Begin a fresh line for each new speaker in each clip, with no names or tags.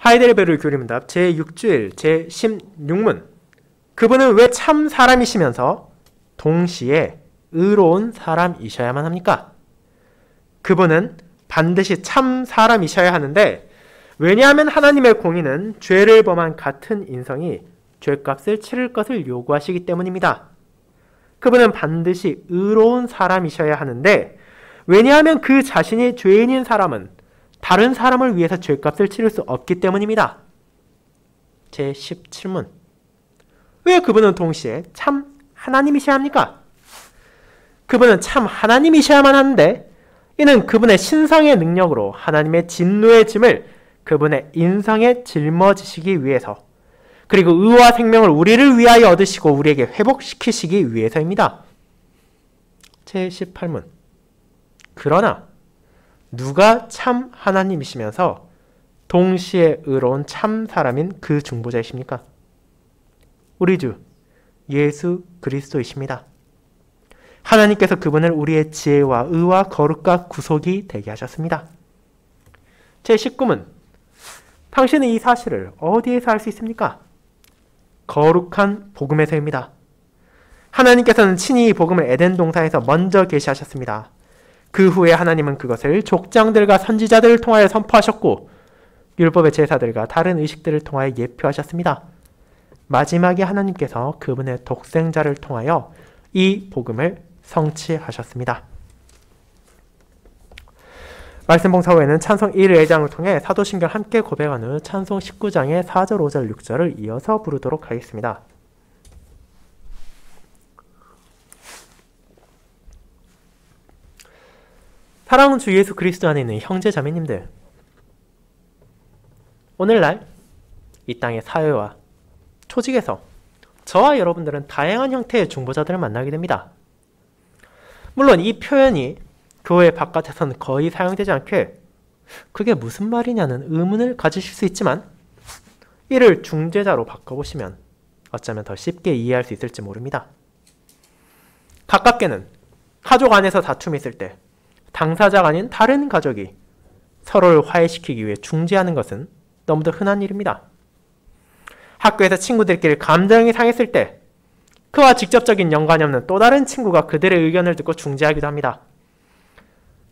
하이델베르 교리문답 제6주일 제16문. 그분은 왜 참 사람이시면서 동시에 의로운 사람이셔야만 합니까? 그분은 반드시 참 사람이셔야 하는데, 왜냐하면 하나님의 공의는 죄를 범한 같은 인성이 죄값을 치를 것을 요구하시기 때문입니다. 그분은 반드시 의로운 사람이셔야 하는데, 왜냐하면 그 자신이 죄인인 사람은 다른 사람을 위해서 죄값을 치를 수 없기 때문입니다. 제17문. 왜 그분은 동시에 참 하나님이셔야 합니까? 그분은 참 하나님이셔야만 하는데, 이는 그분의 신성의 능력으로 하나님의 진노의 짐을 그분의 인성에 짊어지시기 위해서, 그리고 의와 생명을 우리를 위하여 얻으시고 우리에게 회복시키시기 위해서입니다. 제18문. 그러나 누가 참 하나님이시면서 동시에 의로운 참 사람인 그 중보자이십니까? 우리 주 예수 그리스도이십니다. 하나님께서 그분을 우리의 지혜와 의와 거룩과 구속이 되게 하셨습니다. 제19문. 당신은 이 사실을 어디에서 알 수 있습니까? 거룩한 복음에서입니다. 하나님께서는 친히 이 복음을 에덴 동산에서 먼저 계시하셨습니다. 그 후에 하나님은 그것을 족장들과 선지자들을 통하여 선포하셨고, 율법의 제사들과 다른 의식들을 통하여 예표하셨습니다. 마지막에 하나님께서 그분의 독생자를 통하여 이 복음을 성취하셨습니다. 말씀 봉사 후에는 찬송 1회장을 통해 사도신경 함께 고백한 후 찬송 19장의 4절, 5절, 6절을 이어서 부르도록 하겠습니다. 사랑하는 주 예수 그리스도 안에 있는 형제 자매님들, 오늘날 이 땅의 사회와 조직에서 저와 여러분들은 다양한 형태의 중보자들을 만나게 됩니다. 물론 이 표현이 교회 바깥에서는 거의 사용되지 않게 그게 무슨 말이냐는 의문을 가지실 수 있지만, 이를 중재자로 바꿔보시면 어쩌면 더 쉽게 이해할 수 있을지 모릅니다. 가깝게는 가족 안에서 다툼이 있을 때 당사자가 아닌 다른 가족이 서로를 화해시키기 위해 중재하는 것은 너무도 흔한 일입니다. 학교에서 친구들끼리 감정이 상했을 때 그와 직접적인 연관이 없는 또 다른 친구가 그들의 의견을 듣고 중재하기도 합니다.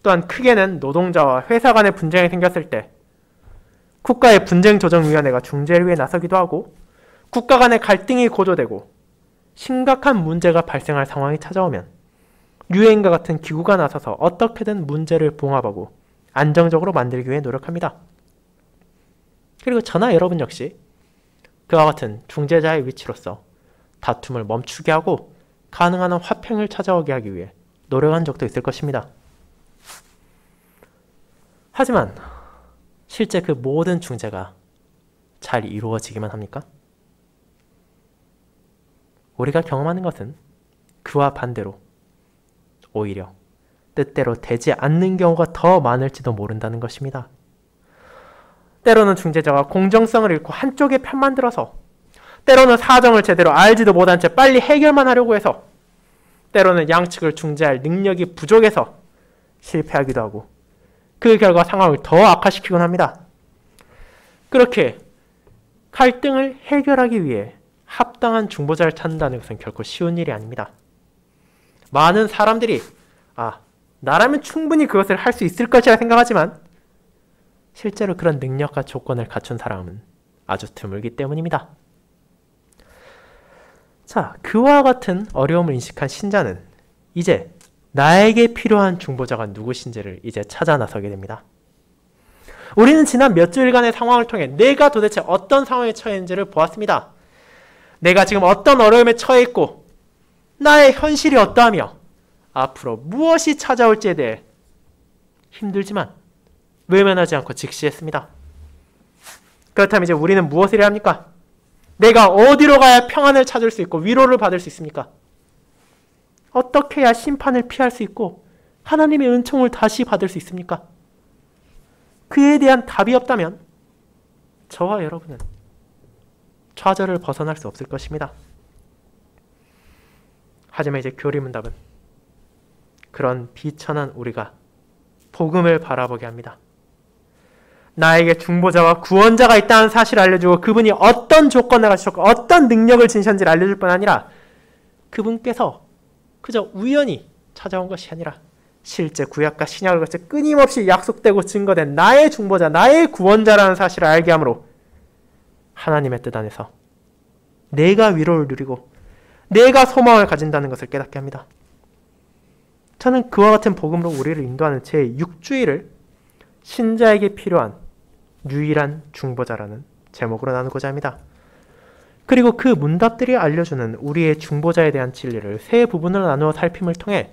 또한 크게는 노동자와 회사 간의 분쟁이 생겼을 때 국가의 분쟁조정위원회가 중재를 위해 나서기도 하고, 국가 간의 갈등이 고조되고 심각한 문제가 발생할 상황이 찾아오면 유엔과 같은 기구가 나서서 어떻게든 문제를 봉합하고 안정적으로 만들기 위해 노력합니다. 그리고 저나 여러분 역시 그와 같은 중재자의 위치로서 다툼을 멈추게 하고 가능한 한 화평을 찾아오게 하기 위해 노력한 적도 있을 것입니다. 하지만 실제 그 모든 중재가 잘 이루어지기만 합니까? 우리가 경험하는 것은 그와 반대로 오히려 뜻대로 되지 않는 경우가 더 많을지도 모른다는 것입니다. 때로는 중재자가 공정성을 잃고 한쪽의 편만 들어서, 때로는 사정을 제대로 알지도 못한 채 빨리 해결만 하려고 해서, 때로는 양측을 중재할 능력이 부족해서 실패하기도 하고, 그 결과 상황을 더 악화시키곤 합니다. 그렇게 갈등을 해결하기 위해 합당한 중보자를 찾는다는 것은 결코 쉬운 일이 아닙니다. 많은 사람들이 나라면 충분히 그것을 할 수 있을 것이라 생각하지만 실제로 그런 능력과 조건을 갖춘 사람은 아주 드물기 때문입니다. 자, 그와 같은 어려움을 인식한 신자는 이제 나에게 필요한 중보자가 누구신지를 이제 찾아 나서게 됩니다. 우리는 지난 몇 주일간의 상황을 통해 내가 도대체 어떤 상황에 처해 있는지를 보았습니다. 내가 지금 어떤 어려움에 처해 있고 나의 현실이 어떠하며 앞으로 무엇이 찾아올지에 대해 힘들지만 외면하지 않고 직시했습니다. 그렇다면 이제 우리는 무엇을 해야 합니까? 내가 어디로 가야 평안을 찾을 수 있고 위로를 받을 수 있습니까? 어떻게 해야 심판을 피할 수 있고 하나님의 은총을 다시 받을 수 있습니까? 그에 대한 답이 없다면 저와 여러분은 좌절을 벗어날 수 없을 것입니다. 하지만 이제 교리문답은 그런 비천한 우리가 복음을 바라보게 합니다. 나에게 중보자와 구원자가 있다는 사실을 알려주고 그분이 어떤 조건을 가지셨고 어떤 능력을 지니셨는지를 알려줄 뿐 아니라 그분께서 그저 우연히 찾아온 것이 아니라 실제 구약과 신약을 거쳐 끊임없이 약속되고 증거된 나의 중보자, 나의 구원자라는 사실을 알게 함으로 하나님의 뜻 안에서 내가 위로를 누리고 내가 소망을 가진다는 것을 깨닫게 합니다. 저는 그와 같은 복음으로 우리를 인도하는 제6주일을 신자에게 필요한 유일한 중보자라는 제목으로 나누고자 합니다. 그리고 그 문답들이 알려주는 우리의 중보자에 대한 진리를 세 부분으로 나누어 살핌을 통해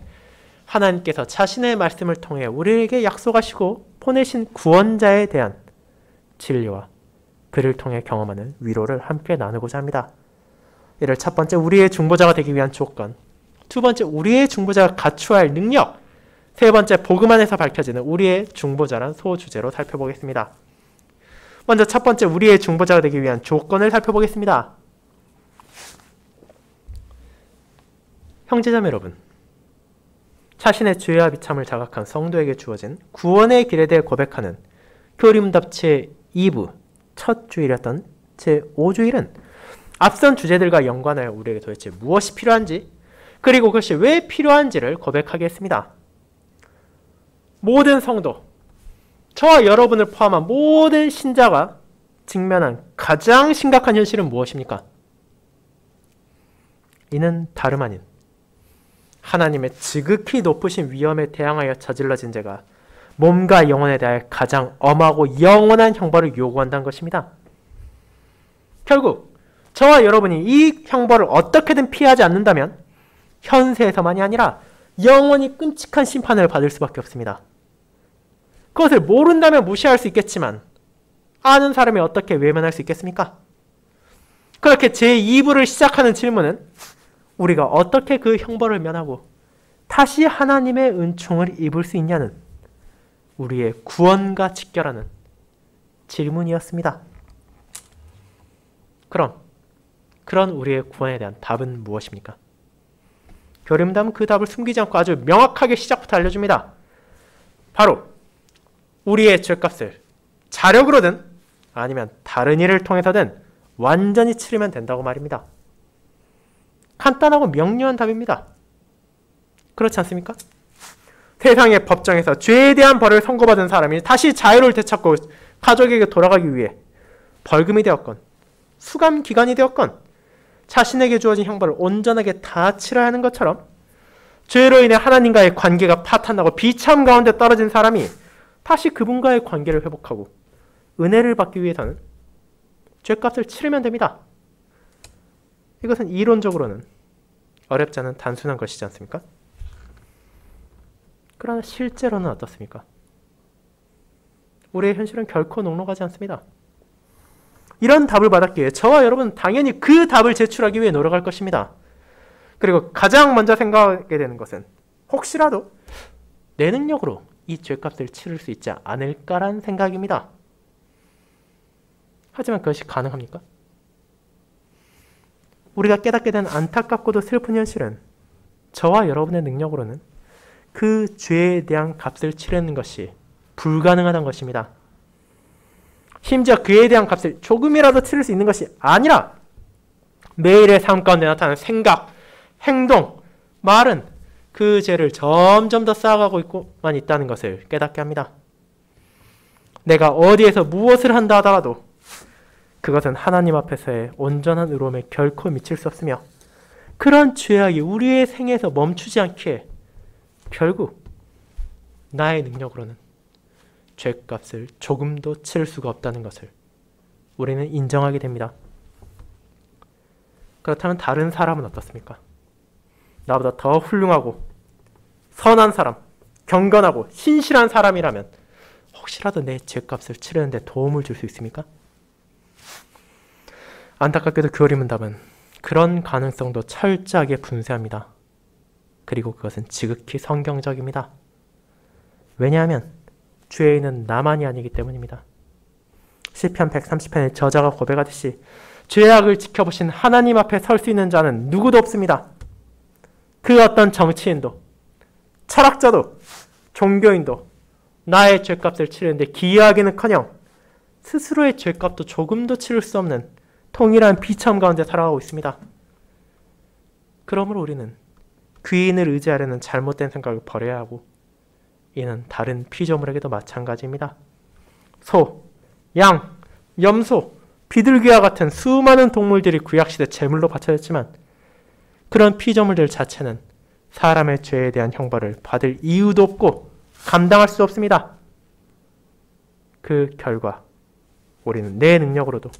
하나님께서 자신의 말씀을 통해 우리에게 약속하시고 보내신 구원자에 대한 진리와 그를 통해 경험하는 위로를 함께 나누고자 합니다. 이를 첫 번째, 우리의 중보자가 되기 위한 조건, 두 번째, 우리의 중보자가 갖추어야 할 능력, 세 번째, 복음 안에서 밝혀지는 우리의 중보자란 소주제로 살펴보겠습니다. 먼저 첫 번째, 우리의 중보자가 되기 위한 조건을 살펴보겠습니다. 형제자매 여러분, 자신의 죄와 비참을 자각한 성도에게 주어진 구원의 길에 대해 고백하는 교리문답 제2부 첫 주일이었던 제5주일은 앞선 주제들과 연관하여 우리에게 도대체 무엇이 필요한지, 그리고 그것이 왜 필요한지를 고백하겠습니다. 모든 성도, 저와 여러분을 포함한 모든 신자가 직면한 가장 심각한 현실은 무엇입니까? 이는 다름 아닌 하나님의 지극히 높으신 위엄에 대항하여 저질러진 죄가 몸과 영혼에 대해 가장 엄하고 영원한 형벌을 요구한다는 것입니다. 결국 저와 여러분이 이 형벌을 어떻게든 피하지 않는다면 현세에서만이 아니라 영원히 끔찍한 심판을 받을 수밖에 없습니다. 그것을 모른다면 무시할 수 있겠지만 아는 사람이 어떻게 외면할 수 있겠습니까? 그렇게 제2부를 시작하는 질문은 우리가 어떻게 그 형벌을 면하고 다시 하나님의 은총을 입을 수 있냐는 우리의 구원과 직결하는 질문이었습니다. 그런 우리의 구원에 대한 답은 무엇입니까? 교리문답은 그 답을 숨기지 않고 아주 명확하게 시작부터 알려줍니다. 바로 우리의 죄값을 자력으로든 아니면 다른 일을 통해서든 완전히 치르면 된다고 말입니다. 간단하고 명료한 답입니다. 그렇지 않습니까? 세상의 법정에서 죄에 대한 벌을 선고받은 사람이 다시 자유를 되찾고 가족에게 돌아가기 위해 벌금이 되었건 수감 기간이 되었건 자신에게 주어진 형벌을 온전하게 다 치러야 하는 것처럼 죄로 인해 하나님과의 관계가 파탄나고 비참 가운데 떨어진 사람이 다시 그분과의 관계를 회복하고 은혜를 받기 위해서는 죄값을 치르면 됩니다. 이것은 이론적으로는 어렵지 않은 단순한 것이지 않습니까? 그러나 실제로는 어떻습니까? 우리의 현실은 결코 녹록하지 않습니다. 이런 답을 받았기에 저와 여러분은 당연히 그 답을 제출하기 위해 노력할 것입니다. 그리고 가장 먼저 생각하게 되는 것은 혹시라도 내 능력으로 이 죄값을 치를 수 있지 않을까라는 생각입니다. 하지만 그것이 가능합니까? 우리가 깨닫게 된 안타깝고도 슬픈 현실은 저와 여러분의 능력으로는 그 죄에 대한 값을 치르는 것이 불가능하다는 것입니다. 심지어 그에 대한 값을 조금이라도 치를 수 있는 것이 아니라 매일의 삶 가운데 나타나는 생각, 행동, 말은 그 죄를 점점 더 쌓아가고 있다는 것을 깨닫게 합니다. 내가 어디에서 무엇을 한다 하더라도 그것은 하나님 앞에서의 온전한 의로움에 결코 미칠 수 없으며 그런 죄악이 우리의 생에서 멈추지 않기에 결국 나의 능력으로는 죄값을 조금도 치를 수가 없다는 것을 우리는 인정하게 됩니다. 그렇다면 다른 사람은 어떻습니까? 나보다 더 훌륭하고 선한 사람, 경건하고 신실한 사람이라면 혹시라도 내 죄값을 치르는데 도움을 줄 수 있습니까? 안타깝게도 교리문답은 그런 가능성도 철저하게 분쇄합니다. 그리고 그것은 지극히 성경적입니다. 왜냐하면 죄인은 나만이 아니기 때문입니다. 시편 130편의 저자가 고백하듯이 죄악을 지켜보신 하나님 앞에 설 수 있는 자는 누구도 없습니다. 그 어떤 정치인도 철학자도 종교인도 나의 죄값을 치르는데 기여하기는커녕 스스로의 죄값도 조금도 치를 수 없는 통일한 비참 가운데 살아가고 있습니다. 그러므로 우리는 귀인을 의지하려는 잘못된 생각을 버려야 하고, 이는 다른 피조물에게도 마찬가지입니다. 소, 양, 염소, 비둘기와 같은 수많은 동물들이 구약시대 제물로 바쳐졌지만 그런 피조물들 자체는 사람의 죄에 대한 형벌을 받을 이유도 없고 감당할 수 없습니다. 그 결과 우리는 내 능력으로도,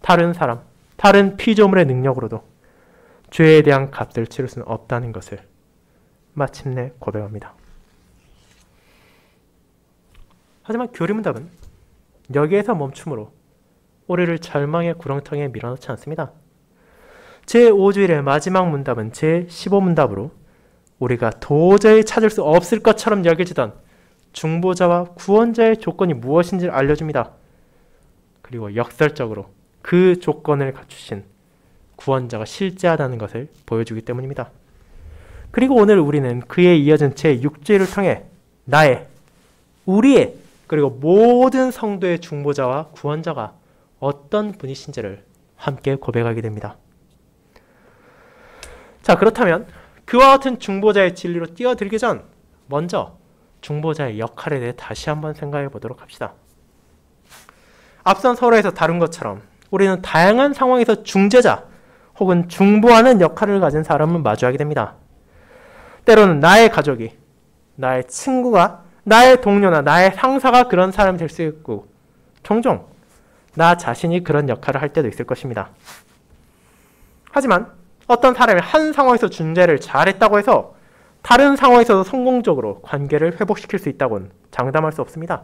다른 사람, 다른 피조물의 능력으로도 죄에 대한 값을 치를 수는 없다는 것을 마침내 고백합니다. 하지만 교리문답은 여기에서 멈춤으로 우리를 절망의 구렁텅이에 밀어넣지 않습니다. 제5주일의 마지막 문답은 제15문답으로 우리가 도저히 찾을 수 없을 것처럼 여겨지던 중보자와 구원자의 조건이 무엇인지를 알려줍니다. 그리고 역설적으로 그 조건을 갖추신 구원자가 실제하다는 것을 보여주기 때문입니다. 그리고 오늘 우리는 그에 이어진 제6주일을 통해 나의, 우리의, 그리고 모든 성도의 중보자와 구원자가 어떤 분이신지를 함께 고백하게 됩니다. 자, 그렇다면 그와 같은 중보자의 진리로 뛰어들기 전 먼저 중보자의 역할에 대해 다시 한번 생각해 보도록 합시다. 앞선 서로에서 다룬 것처럼 우리는 다양한 상황에서 중재자 혹은 중보하는 역할을 가진 사람을 마주하게 됩니다. 때로는 나의 가족이, 나의 친구가, 나의 동료나 나의 상사가 그런 사람이 될 수 있고, 종종 나 자신이 그런 역할을 할 때도 있을 것입니다. 하지만 어떤 사람이 한 상황에서 중재를 잘했다고 해서 다른 상황에서도 성공적으로 관계를 회복시킬 수 있다고는 장담할 수 없습니다.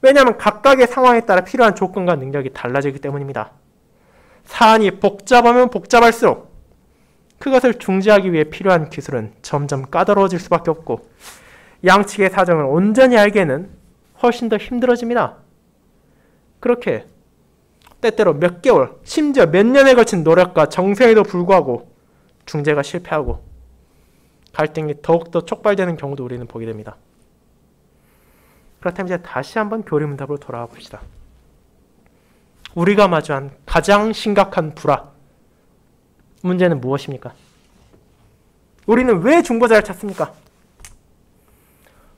왜냐하면 각각의 상황에 따라 필요한 조건과 능력이 달라지기 때문입니다. 사안이 복잡하면 복잡할수록 그것을 중재하기 위해 필요한 기술은 점점 까다로워질 수밖에 없고, 양측의 사정을 온전히 알기에는 훨씬 더 힘들어집니다. 그렇게 때때로 몇 개월, 심지어 몇 년에 걸친 노력과 정성에도 불구하고 중재가 실패하고 갈등이 더욱더 촉발되는 경우도 우리는 보게 됩니다. 그렇다면 이제 다시 한번 교리문답으로 돌아와 봅시다. 우리가 마주한 가장 심각한 불화, 문제는 무엇입니까? 우리는 왜 중보자를 찾습니까?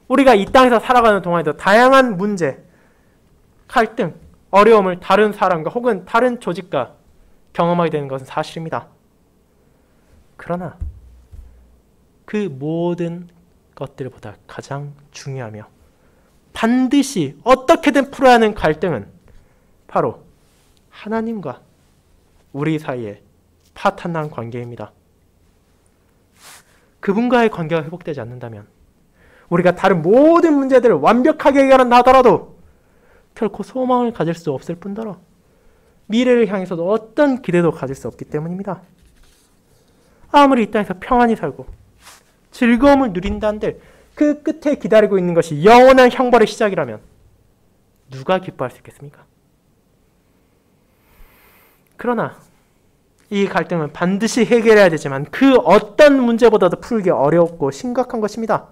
우리가 이 땅에서 살아가는 동안에도 다양한 문제, 갈등, 어려움을 다른 사람과 혹은 다른 조직과 경험하게 되는 것은 사실입니다. 그러나 그 모든 것들보다 가장 중요하며 반드시 어떻게든 풀어야 하는 갈등은 바로 하나님과 우리 사이의 파탄난 관계입니다. 그분과의 관계가 회복되지 않는다면 우리가 다른 모든 문제들을 완벽하게 해결한다 하더라도 결코 소망을 가질 수 없을 뿐더러 미래를 향해서도 어떤 기대도 가질 수 없기 때문입니다. 아무리 이 땅에서 평안히 살고 즐거움을 누린다 한들 그 끝에 기다리고 있는 것이 영원한 형벌의 시작이라면 누가 기뻐할 수 있겠습니까? 그러나 이 갈등은 반드시 해결해야 되지만 그 어떤 문제보다도 풀기 어렵고 심각한 것입니다.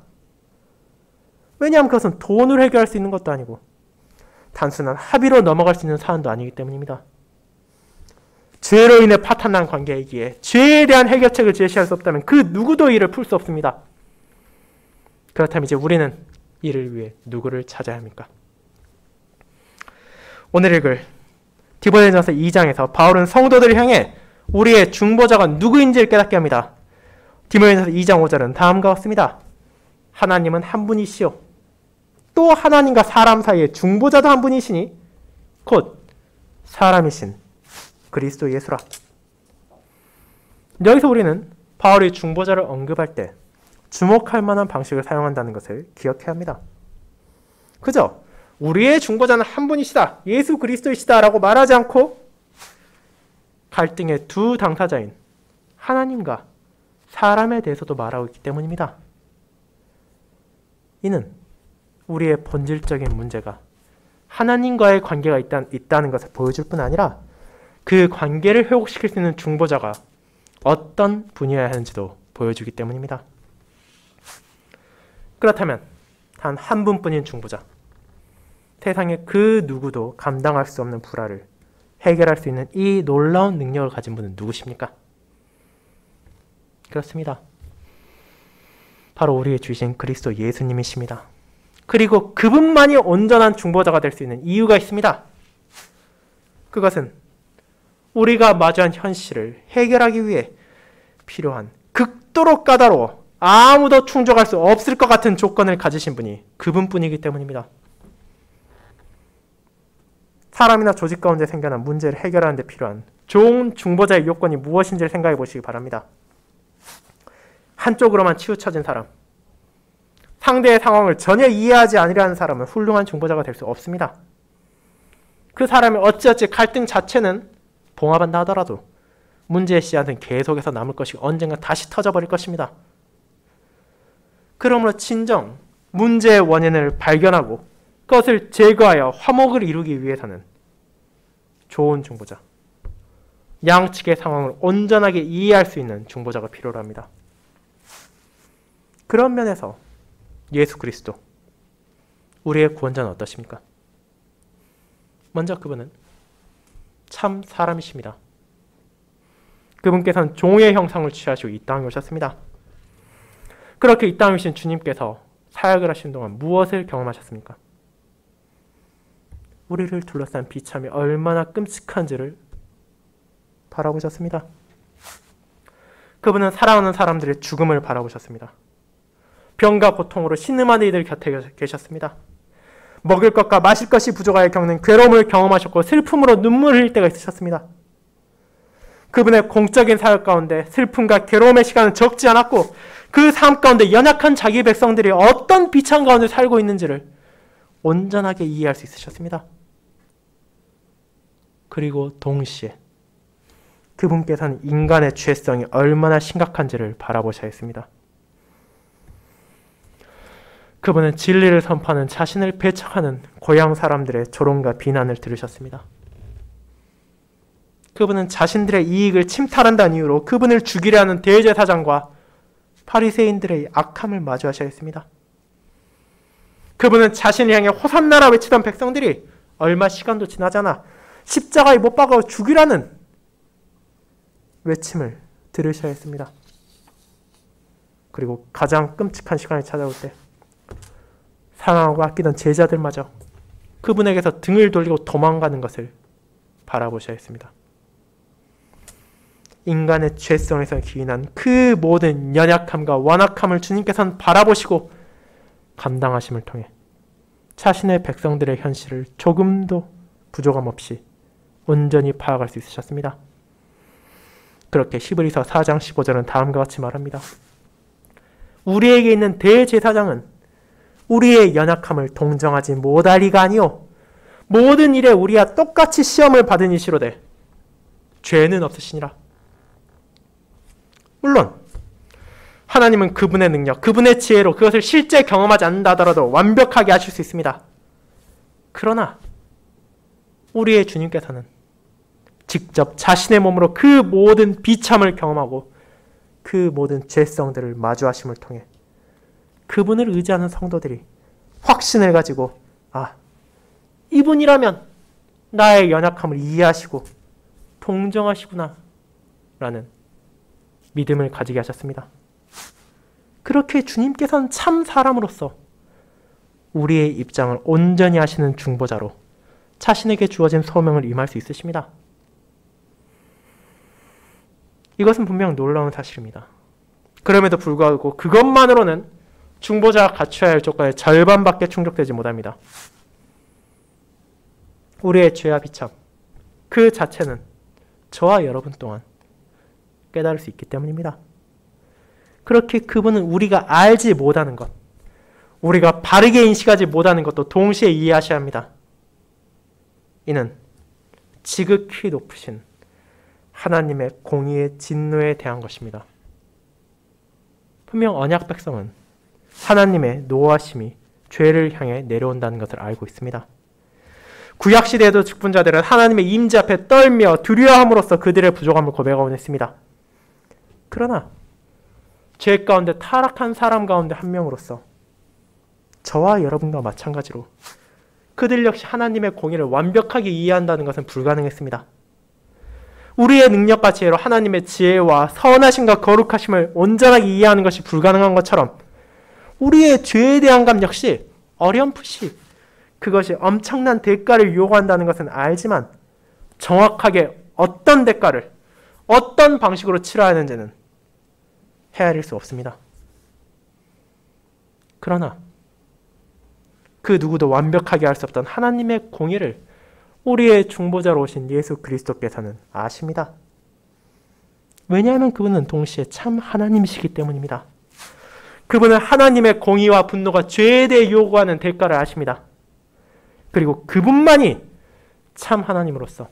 왜냐하면 그것은 돈으로 해결할 수 있는 것도 아니고 단순한 합의로 넘어갈 수 있는 사안도 아니기 때문입니다. 죄로 인해 파탄난 관계이기에 죄에 대한 해결책을 제시할 수 없다면 그 누구도 이를 풀 수 없습니다. 그렇다면 이제 우리는 이를 위해 누구를 찾아야 합니까? 오늘 읽을 디모데전서 2장에서 바울은 성도들을 향해 우리의 중보자가 누구인지를 깨닫게 합니다. 디모데전서 2장 5절은 다음과 같습니다. 하나님은 한 분이시요 또 하나님과 사람 사이의 중보자도 한 분이시니 곧 사람이신 그리스도 예수라. 여기서 우리는 바울이 중보자를 언급할 때 주목할 만한 방식을 사용한다는 것을 기억해야 합니다. 그저 우리의 중보자는 한 분이시다, 예수 그리스도이시다 라고 말하지 않고 갈등의 두 당사자인 하나님과 사람에 대해서도 말하고 있기 때문입니다. 이는 우리의 본질적인 문제가 하나님과의 관계가 있다는 것을 보여줄 뿐 아니라 그 관계를 회복시킬 수 있는 중보자가 어떤 분이어야 하는지도 보여주기 때문입니다. 그렇다면 단 한 분뿐인 중보자, 세상에 그 누구도 감당할 수 없는 불화를 해결할 수 있는 이 놀라운 능력을 가진 분은 누구십니까? 그렇습니다. 바로 우리의 주신 그리스도 예수님이십니다. 그리고 그분만이 온전한 중보자가 될 수 있는 이유가 있습니다. 그것은 우리가 마주한 현실을 해결하기 위해 필요한 극도로 까다로워 아무도 충족할 수 없을 것 같은 조건을 가지신 분이 그분뿐이기 때문입니다. 사람이나 조직 가운데 생겨난 문제를 해결하는 데 필요한 좋은 중보자의 요건이 무엇인지를 생각해 보시기 바랍니다. 한쪽으로만 치우쳐진 사람, 상대의 상황을 전혀 이해하지 않으려는 사람은 훌륭한 중보자가 될 수 없습니다. 그 사람이 어찌어찌 갈등 자체는 봉합한다 하더라도 문제의 씨앗은 계속해서 남을 것이고 언젠가 다시 터져버릴 것입니다. 그러므로 진정 문제의 원인을 발견하고 그것을 제거하여 화목을 이루기 위해서는 좋은 중보자, 양측의 상황을 온전하게 이해할 수 있는 중보자가 필요로 합니다. 그런 면에서 예수 그리스도, 우리의 구원자는 어떠십니까? 먼저 그분은 참 사람이십니다. 그분께서는 종의 형상을 취하시고 이 땅에 오셨습니다. 그렇게 이 땅에 오신 주님께서 사역을 하신 동안 무엇을 경험하셨습니까? 우리를 둘러싼 비참이 얼마나 끔찍한지를 바라보셨습니다. 그분은 사랑하는 사람들의 죽음을 바라보셨습니다. 병과 고통으로 신음하는 이들 곁에 계셨습니다. 먹을 것과 마실 것이 부족하여 겪는 괴로움을 경험하셨고 슬픔으로 눈물을 흘릴 때가 있으셨습니다. 그분의 공적인 사역 가운데 슬픔과 괴로움의 시간은 적지 않았고 그 삶 가운데 연약한 자기 백성들이 어떤 비참 가운데 살고 있는지를 온전하게 이해할 수 있으셨습니다. 그리고 동시에 그분께서는 인간의 죄성이 얼마나 심각한지를 바라보셔야 했습니다. 그분은 진리를 선포하는 자신을 배척하는 고향 사람들의 조롱과 비난을 들으셨습니다. 그분은 자신들의 이익을 침탈한다는 이유로 그분을 죽이려 하는 대제사장과 바리새인들의 악함을 마주하셔야 했습니다. 그분은 자신을 향해 호산나라 외치던 백성들이 얼마 시간도 지나지 않아 십자가에 못 박아 죽이라는 외침을 들으셔야 했습니다. 그리고 가장 끔찍한 시간이 찾아올 때 사랑하고 아끼던 제자들마저 그분에게서 등을 돌리고 도망가는 것을 바라보셔야 했습니다. 인간의 죄성에서 기인한 그 모든 연약함과 완악함을 주님께서는 바라보시고 감당하심을 통해 자신의 백성들의 현실을 조금도 부족함 없이 온전히 파악할 수 있으셨습니다. 그렇게 히브리서 4장 15절은 다음과 같이 말합니다. 우리에게 있는 대제사장은 우리의 연약함을 동정하지 못하리가 아니요 모든 일에 우리와 똑같이 시험을 받은 이시로되 죄는 없으시니라. 물론 하나님은 그분의 능력, 그분의 지혜로 그것을 실제 경험하지 않는다 하더라도 완벽하게 하실 수 있습니다. 그러나 우리의 주님께서는 직접 자신의 몸으로 그 모든 비참을 경험하고 그 모든 죄성들을 마주하심을 통해 그분을 의지하는 성도들이 확신을 가지고 이분이라면 나의 연약함을 이해하시고 동정하시구나 라는 믿음을 가지게 하셨습니다. 그렇게 주님께서는 참 사람으로서 우리의 입장을 온전히 하시는 중보자로 자신에게 주어진 소명을 임할 수 있으십니다. 이것은 분명 놀라운 사실입니다. 그럼에도 불구하고 그것만으로는 중보자가 갖춰야 할 조건의 절반밖에 충족되지 못합니다. 우리의 죄와 비참, 그 자체는 저와 여러분 또한 깨달을 수 있기 때문입니다. 그렇게 그분은 우리가 알지 못하는 것, 우리가 바르게 인식하지 못하는 것도 동시에 이해하셔야 합니다. 이는 지극히 높으신 하나님의 공의의 진노에 대한 것입니다. 분명 언약 백성은 하나님의 노하심이 죄를 향해 내려온다는 것을 알고 있습니다. 구약시대에도 직분자들은 하나님의 임재 앞에 떨며 두려워함으로써 그들의 부족함을 고백하곤 했습니다. 그러나 죄 가운데 타락한 사람 가운데 한 명으로서 저와 여러분과 마찬가지로 그들 역시 하나님의 공의를 완벽하게 이해한다는 것은 불가능했습니다. 우리의 능력과 지혜로 하나님의 지혜와 선하심과 거룩하심을 온전하게 이해하는 것이 불가능한 것처럼 우리의 죄에 대한 감 역시 어렴풋이 그것이 엄청난 대가를 요구한다는 것은 알지만 정확하게 어떤 대가를 어떤 방식으로 치러야 하는지는 헤아릴 수 없습니다. 그러나 그 누구도 완벽하게 할 수 없던 하나님의 공의를 우리의 중보자로 오신 예수 그리스도께서는 아십니다. 왜냐하면 그분은 동시에 참 하나님이시기 때문입니다. 그분은 하나님의 공의와 분노가 죄에 대해 요구하는 대가를 아십니다. 그리고 그분만이 참 하나님으로서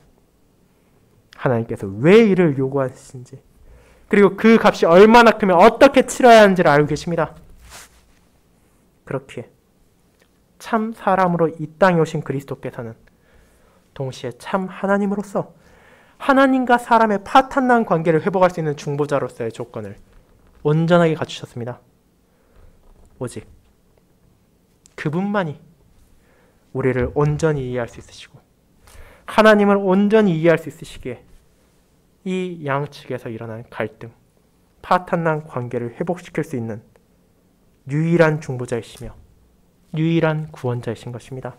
하나님께서 왜 이를 요구하신지, 그리고 그 값이 얼마나 크면 어떻게 치러야 하는지를 알고 계십니다. 그렇기에 참 사람으로 이 땅에 오신 그리스도께서는 동시에 참 하나님으로서 하나님과 사람의 파탄난 관계를 회복할 수 있는 중보자로서의 조건을 온전하게 갖추셨습니다. 오직 그분만이 우리를 온전히 이해할 수 있으시고 하나님을 온전히 이해할 수 있으시기에 이 양측에서 일어난 갈등, 파탄난 관계를 회복시킬 수 있는 유일한 중보자이시며 유일한 구원자이신 것입니다.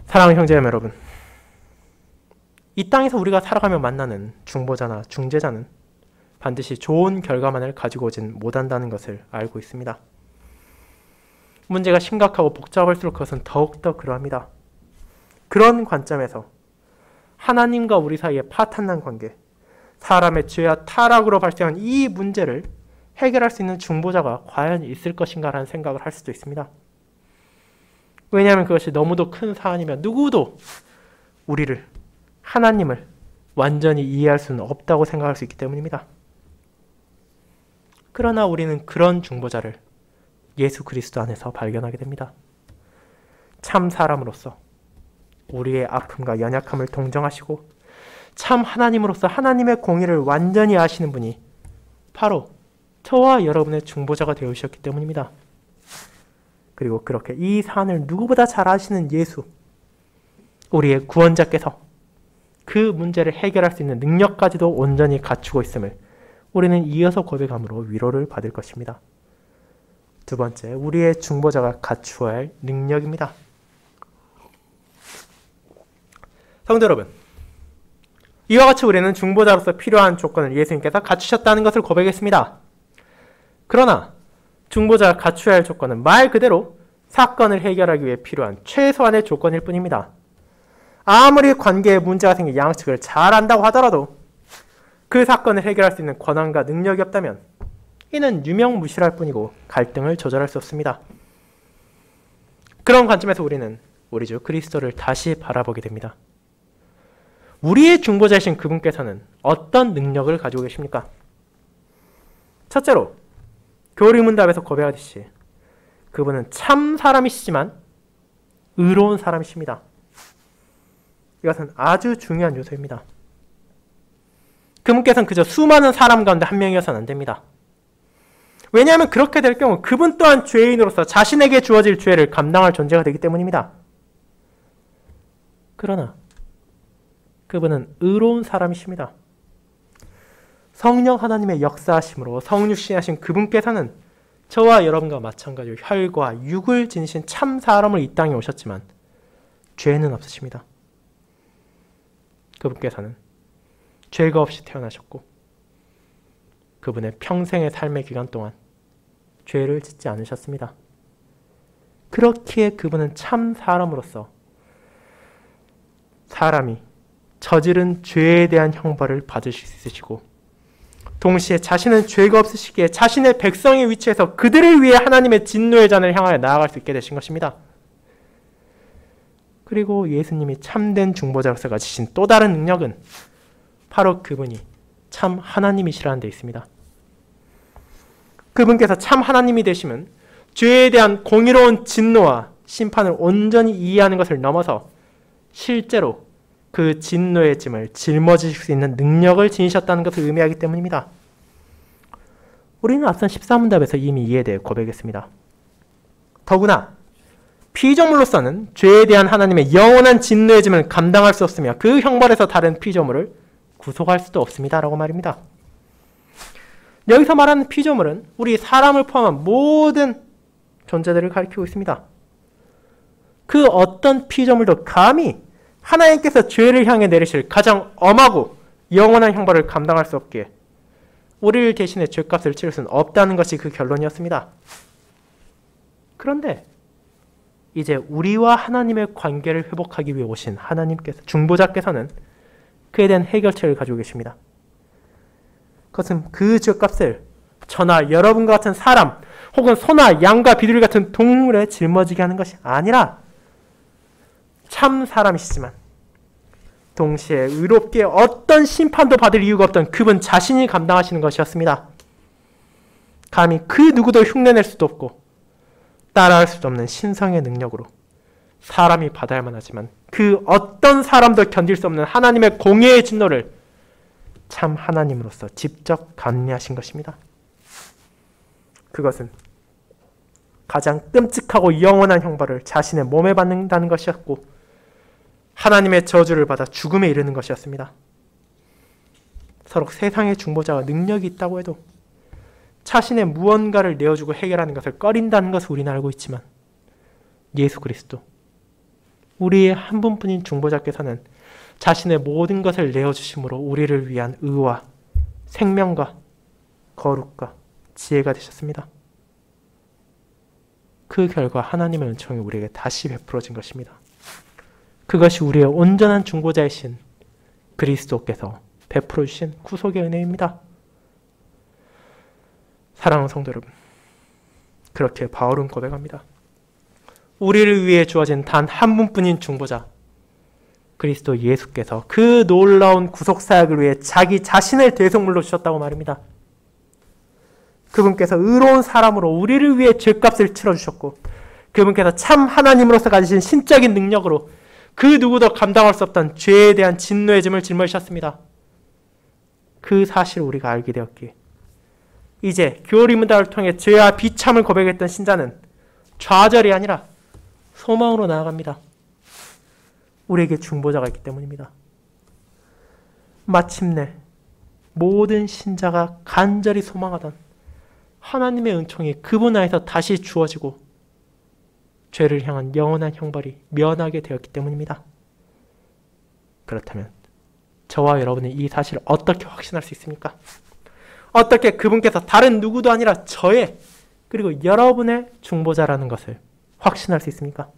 사랑하는 형제자매 여러분, 이 땅에서 우리가 살아가며 만나는 중보자나 중재자는 반드시 좋은 결과만을 가지고 오진 못한다는 것을 알고 있습니다. 문제가 심각하고 복잡할수록 그것은 더욱더 그러합니다. 그런 관점에서 하나님과 우리 사이의 파탄난 관계, 사람의 죄와 타락으로 발생한 이 문제를 해결할 수 있는 중보자가 과연 있을 것인가라는 생각을 할 수도 있습니다. 왜냐하면 그것이 너무도 큰 사안이며 누구도 우리를, 하나님을 완전히 이해할 수는 없다고 생각할 수 있기 때문입니다. 그러나 우리는 그런 중보자를 예수 그리스도 안에서 발견하게 됩니다. 참 사람으로서 우리의 아픔과 연약함을 동정하시고 참 하나님으로서 하나님의 공의를 완전히 아시는 분이 바로 저와 여러분의 중보자가 되어주셨기 때문입니다. 그리고 그렇게 이 사안을 누구보다 잘 아시는 예수, 우리의 구원자께서 그 문제를 해결할 수 있는 능력까지도 온전히 갖추고 있음을 우리는 이어서 고백함으로 위로를 받을 것입니다. 두 번째, 우리의 중보자가 갖추어야 할 능력입니다. 성도 여러분, 이와 같이 우리는 중보자로서 필요한 조건을 예수님께서 갖추셨다는 것을 고백했습니다. 그러나 중보자가 갖추어야 할 조건은 말 그대로 사건을 해결하기 위해 필요한 최소한의 조건일 뿐입니다. 아무리 관계에 문제가 생긴 양측을 잘 안다고 하더라도 그 사건을 해결할 수 있는 권한과 능력이 없다면 이는 유명무실할 뿐이고 갈등을 조절할 수 없습니다. 그런 관점에서 우리는 우리 주 그리스도를 다시 바라보게 됩니다. 우리의 중보자이신 그분께서는 어떤 능력을 가지고 계십니까? 첫째로 교리문답에서 고백하듯이 그분은 참 사람이시지만 의로운 사람이십니다. 이것은 아주 중요한 요소입니다. 그분께서는 그저 수많은 사람 가운데 한 명이어서는 안 됩니다. 왜냐하면 그렇게 될 경우 그분 또한 죄인으로서 자신에게 주어질 죄를 감당할 존재가 되기 때문입니다. 그러나 그분은 의로운 사람이십니다. 성령 하나님의 역사하심으로 성육신하신 그분께서는 저와 여러분과 마찬가지로 혈과 육을 지니신 참 사람을 이 땅에 오셨지만 죄는 없으십니다. 그분께서는 죄가 없이 태어나셨고 그분의 평생의 삶의 기간 동안 죄를 짓지 않으셨습니다. 그렇기에 그분은 참 사람으로서 사람이 저지른 죄에 대한 형벌을 받으실 수 있으시고 동시에 자신은 죄가 없으시기에 자신의 백성의 위치에서 그들을 위해 하나님의 진노의 잔을 향하여 나아갈 수 있게 되신 것입니다. 그리고 예수님이 참된 중보자로서 가지신 또 다른 능력은 바로 그분이 참 하나님이시라는 데 있습니다. 그분께서 참 하나님이 되시면 죄에 대한 공의로운 진노와 심판을 온전히 이해하는 것을 넘어서 실제로 그 진노의 짐을 짊어지실 수 있는 능력을 지니셨다는 것을 의미하기 때문입니다. 우리는 앞선 14문답에서 이미 이에 대해 고백했습니다. 더구나 피조물로서는 죄에 대한 하나님의 영원한 진노의 짐을 감당할 수 없으며 그 형벌에서 다른 피조물을 구속할 수도 없습니다라고 말입니다. 여기서 말하는 피조물은 우리 사람을 포함한 모든 존재들을 가리키고 있습니다. 그 어떤 피조물도 감히 하나님께서 죄를 향해 내리실 가장 엄하고 영원한 형벌을 감당할 수 없기에 우리를 대신해 죄값을 치를 수는 없다는 것이 그 결론이었습니다. 그런데 이제 우리와 하나님의 관계를 회복하기 위해 오신 하나님께서, 중보자께서는 그에 대한 해결책을 가지고 계십니다. 그것은 그 죄값을 저나 여러분과 같은 사람 혹은 소나 양과 비둘기 같은 동물에 짊어지게 하는 것이 아니라 참 사람이시지만 동시에 의롭게 어떤 심판도 받을 이유가 없던 그분 자신이 감당하시는 것이었습니다. 감히 그 누구도 흉내낼 수도 없고 따라할 수도 없는 신성의 능력으로 사람이 받아야만 하지만 그 어떤 사람도 견딜 수 없는 하나님의 공의의 진노를 참 하나님으로서 직접 감내하신 것입니다. 그것은 가장 끔찍하고 영원한 형벌을 자신의 몸에 받는다는 것이었고 하나님의 저주를 받아 죽음에 이르는 것이었습니다. 서로 세상의 중보자가 능력이 있다고 해도 자신의 무언가를 내어주고 해결하는 것을 꺼린다는 것을 우리는 알고 있지만 예수 그리스도, 우리의 한 분뿐인 중보자께서는 자신의 모든 것을 내어주심으로 우리를 위한 의와 생명과 거룩과 지혜가 되셨습니다. 그 결과 하나님의 은총이 우리에게 다시 베풀어진 것입니다. 그것이 우리의 온전한 중보자이신 그리스도께서 베풀어 주신 구속의 은혜입니다. 사랑하는 성도 여러분, 그렇게 바울은 고백합니다. 우리를 위해 주어진 단 한 분뿐인 중보자 그리스도 예수께서 그 놀라운 구속사역을 위해 자기 자신을 대속물로 주셨다고 말입니다. 그분께서 의로운 사람으로 우리를 위해 죄값을 치러주셨고 그분께서 참 하나님으로서 가지신 신적인 능력으로 그 누구도 감당할 수 없던 죄에 대한 진노의 짐을 짊어지셨습니다. 그 사실을 우리가 알게 되었기에 이제 교리문답을 통해 죄와 비참을 고백했던 신자는 좌절이 아니라 소망으로 나아갑니다. 우리에게 중보자가 있기 때문입니다. 마침내 모든 신자가 간절히 소망하던 하나님의 은총이 그분 안에서 다시 주어지고 죄를 향한 영원한 형벌이 면하게 되었기 때문입니다. 그렇다면 저와 여러분이 이 사실을 어떻게 확신할 수 있습니까? 어떻게 그분께서 다른 누구도 아니라 저의 그리고 여러분의 중보자라는 것을 확신할 수 있습니까?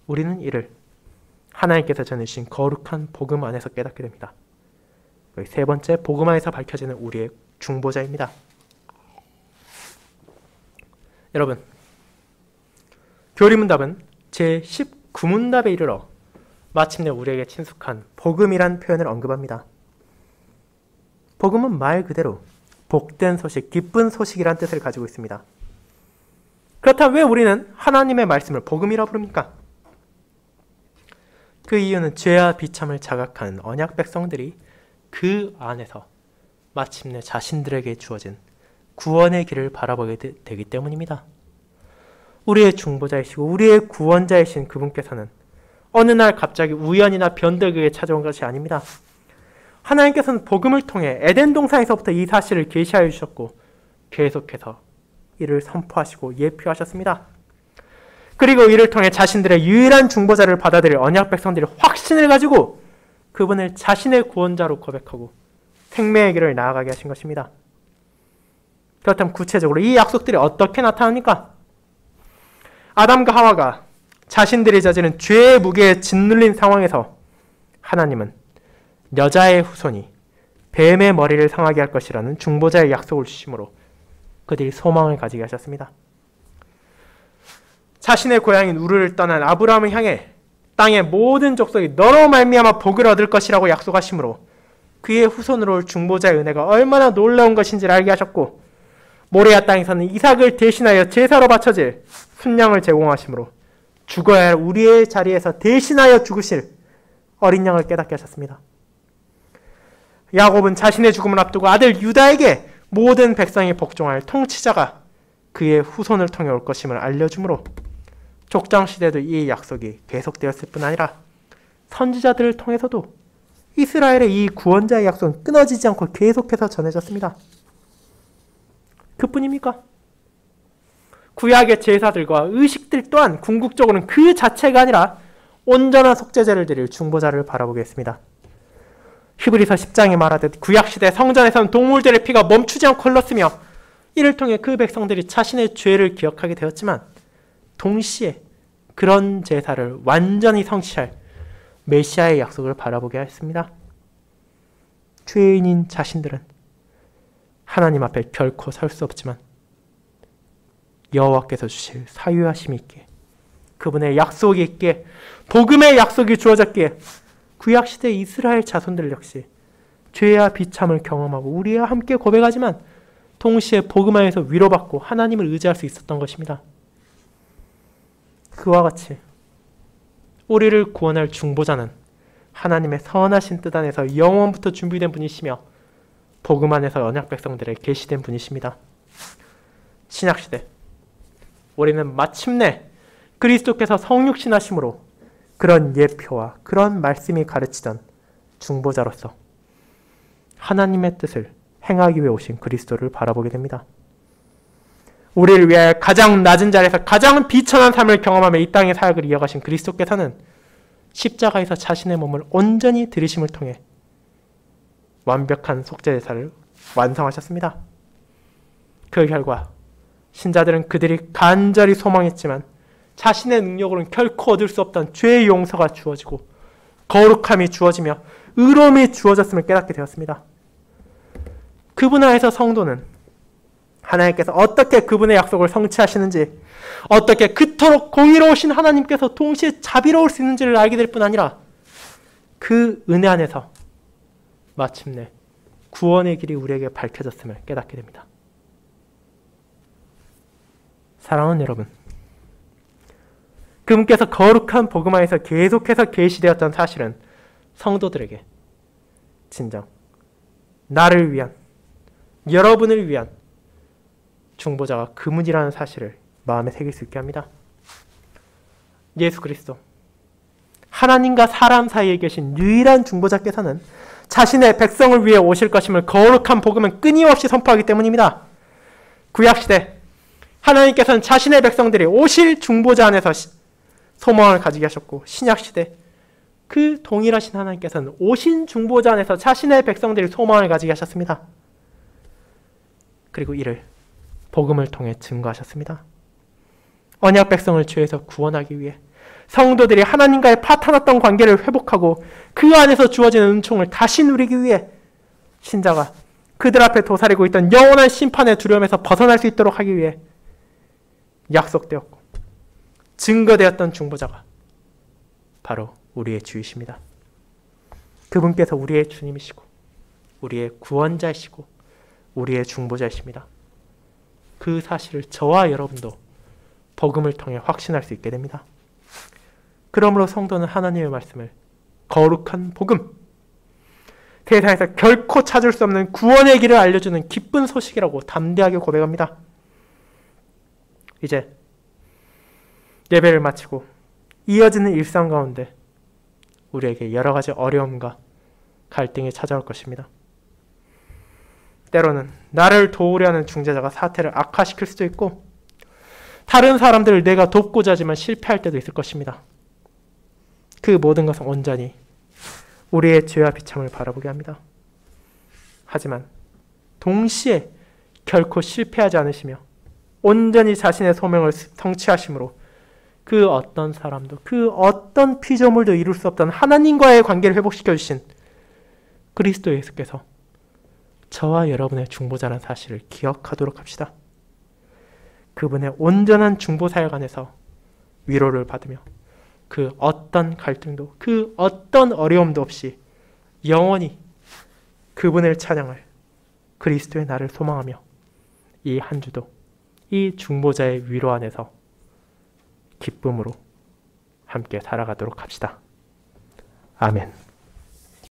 우리는 이를 하나님께서 전해주신 거룩한 복음 안에서 깨닫게 됩니다. 세 번째, 복음 안에서 밝혀지는 우리의 중보자입니다. 여러분, 교리문답은 제19문답에 이르러 마침내 우리에게 친숙한 복음이란 표현을 언급합니다. 복음은 말 그대로 복된 소식, 기쁜 소식이란 뜻을 가지고 있습니다. 그렇다면 왜 우리는 하나님의 말씀을 복음이라 부릅니까? 그 이유는 죄와 비참을 자각하는 언약 백성들이 그 안에서 마침내 자신들에게 주어진 구원의 길을 바라보게 되기 때문입니다. 우리의 중보자이시고 우리의 구원자이신 그분께서는 어느 날 갑자기 우연이나 변덕에게 찾아온 것이 아닙니다. 하나님께서는 복음을 통해 에덴 동산에서부터 이 사실을 계시하여 주셨고 계속해서 이를 선포하시고 예표하셨습니다. 그리고 이를 통해 자신들의 유일한 중보자를 받아들일 언약 백성들이 확신을 가지고 그분을 자신의 구원자로 고백하고 생명의 길을 나아가게 하신 것입니다. 그렇다면 구체적으로 이 약속들이 어떻게 나타납니까? 아담과 하와가 자신들이 저지른 죄의 무게에 짓눌린 상황에서 하나님은 여자의 후손이 뱀의 머리를 상하게 할 것이라는 중보자의 약속을 주심으로 그들이 소망을 가지게 하셨습니다. 자신의 고향인 우르를 떠난 아브라함을 향해 땅의 모든 족속이 너로 말미암아 복을 얻을 것이라고 약속하심으로 그의 후손으로 올 중보자의 은혜가 얼마나 놀라운 것인지를 알게 하셨고 모레아 땅에서는 이삭을 대신하여 제사로 바쳐질 순양을 제공하심으로 죽어야 할 우리의 자리에서 대신하여 죽으실 어린 양을 깨닫게 하셨습니다. 야곱은 자신의 죽음을 앞두고 아들 유다에게 모든 백성이 복종할 통치자가 그의 후손을 통해 올 것임을 알려주므로 족장 시대도 이 약속이 계속되었을 뿐 아니라 선지자들을 통해서도 이스라엘의 이 구원자의 약속은 끊어지지 않고 계속해서 전해졌습니다. 그뿐입니까? 구약의 제사들과 의식들 또한 궁극적으로는 그 자체가 아니라 온전한 속죄제를 드릴 중보자를 바라보게 했습니다. 히브리서 10장에 말하듯 구약시대 성전에서는 동물들의 피가 멈추지 않고 흘렀으며 이를 통해 그 백성들이 자신의 죄를 기억하게 되었지만 동시에 그런 제사를 완전히 성취할 메시아의 약속을 바라보게 했습니다. 죄인인 자신들은 하나님 앞에 결코 설 수 없지만 여호와께서 주실 사유하심이 있기에 그분의 약속이 있기에 복음의 약속이 주어졌기에 구약시대 이스라엘 자손들 역시 죄와 비참을 경험하고 우리와 함께 고백하지만 동시에 복음 안에서 위로받고 하나님을 의지할 수 있었던 것입니다. 그와 같이 우리를 구원할 중보자는 하나님의 선하신 뜻 안에서 영원부터 준비된 분이시며 복음 안에서 언약 백성들에 계시된 분이십니다. 신약시대 우리는 마침내 그리스도께서 성육신 하심으로 그런 예표와 그런 말씀이 가르치던 중보자로서 하나님의 뜻을 행하기 위해 오신 그리스도를 바라보게 됩니다. 우리를 위해 가장 낮은 자리에서 가장 비천한 삶을 경험하며 이 땅의 사역을 이어가신 그리스도께서는 십자가에서 자신의 몸을 온전히 들이심을 통해 완벽한 속죄제사를 완성하셨습니다. 그 결과 신자들은 그들이 간절히 소망했지만 자신의 능력으로는 결코 얻을 수 없던 죄의 용서가 주어지고 거룩함이 주어지며 의로움이 주어졌음을 깨닫게 되었습니다. 그분 안에서 성도는 하나님께서 어떻게 그분의 약속을 성취하시는지, 어떻게 그토록 공의로우신 하나님께서 동시에 자비로울 수 있는지를 알게 될 뿐 아니라 그 은혜 안에서 마침내 구원의 길이 우리에게 밝혀졌음을 깨닫게 됩니다. 사랑하는 여러분, 그분께서 거룩한 복음 안에서 계속해서 계시되었던 사실은 성도들에게 진정 나를 위한, 여러분을 위한 중보자가 그분이라는 사실을 마음에 새길 수 있게 합니다. 예수 그리스도, 하나님과 사람 사이에 계신 유일한 중보자께서는 자신의 백성을 위해 오실 것임을 거룩한 복음은 끊임없이 선포하기 때문입니다. 구약시대 하나님께서는 자신의 백성들이 오실 중보자 안에서 소망을 가지게 하셨고, 신약시대 그 동일하신 하나님께서는 오신 중보자 안에서 자신의 백성들이 소망을 가지게 하셨습니다. 그리고 이를 복음을 통해 증거하셨습니다. 언약 백성을 죄에서 구원하기 위해 성도들이 하나님과의 파탄났던 관계를 회복하고 그 안에서 주어지는 은총을 다시 누리기 위해 신자가 그들 앞에 도사리고 있던 영원한 심판의 두려움에서 벗어날 수 있도록 하기 위해 약속되었고 증거되었던 중보자가 바로 우리의 주이십니다. 그분께서 우리의 주님이시고 우리의 구원자이시고 우리의 중보자이십니다. 그 사실을 저와 여러분도 복음을 통해 확신할 수 있게 됩니다. 그러므로 성도는 하나님의 말씀을 거룩한 복음, 세상에서 결코 찾을 수 없는 구원의 길을 알려주는 기쁜 소식이라고 담대하게 고백합니다. 이제 예배를 마치고 이어지는 일상 가운데 우리에게 여러 가지 어려움과 갈등이 찾아올 것입니다. 때로는 나를 도우려 하는 중재자가 사태를 악화시킬 수도 있고 다른 사람들을 내가 돕고자 하지만 실패할 때도 있을 것입니다. 그 모든 것은 온전히 우리의 죄와 비참을 바라보게 합니다. 하지만 동시에 결코 실패하지 않으시며 온전히 자신의 소명을 성취하심으로 그 어떤 사람도 그 어떤 피조물도 이룰 수 없던 하나님과의 관계를 회복시켜 주신 그리스도 예수께서 저와 여러분의 중보자라는 사실을 기억하도록 합시다. 그분의 온전한 중보 사역 안에서 위로를 받으며 그 어떤 갈등도 그 어떤 어려움도 없이 영원히 그분을 찬양할 그리스도의 날을 소망하며 이 한 주도 이 중보자의 위로 안에서 기쁨으로 함께 살아가도록 합시다. 아멘.